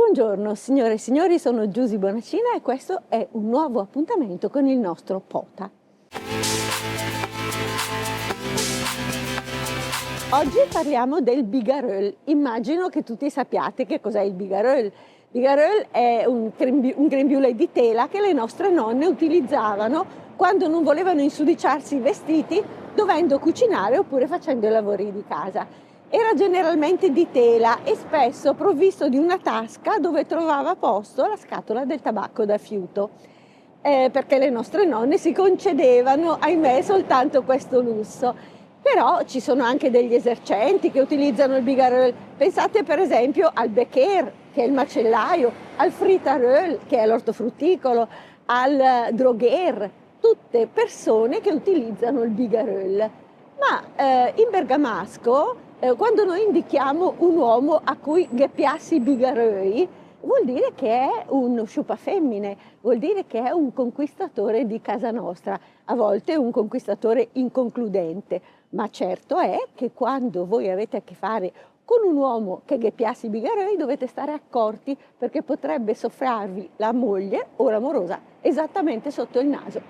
Buongiorno signore e signori, sono Giusy Bonacina e questo è un nuovo appuntamento con il nostro POTA. Oggi parliamo del bigarelle. Immagino che tutti sappiate che cos'è il bigarelle. Bigarelle è un grembiule di tela che le nostre nonne utilizzavano quando non volevano insudiciarsi i vestiti dovendo cucinare oppure facendo i lavori di casa. Era generalmente di tela e spesso provvisto di una tasca dove trovava posto la scatola del tabacco da fiuto, perché le nostre nonne si concedevano, ahimè, soltanto questo lusso. Però ci sono anche degli esercenti che utilizzano il bigarelle. Pensate per esempio al beccher, che è il macellaio, al fritarelle, che è l'ortofrutticolo, al drogher, tutte persone che utilizzano il bigarelle. Ma in bergamasco, quando noi indichiamo un uomo a cui ghepiassi bigaröi, vuol dire che è un sciupafemmine, vuol dire che è un conquistatore di casa nostra, a volte un conquistatore inconcludente, ma certo è che quando voi avete a che fare con un uomo che ghepiassi bigaröi dovete stare accorti perché potrebbe soffiarvi la moglie o l'amorosa esattamente sotto il naso.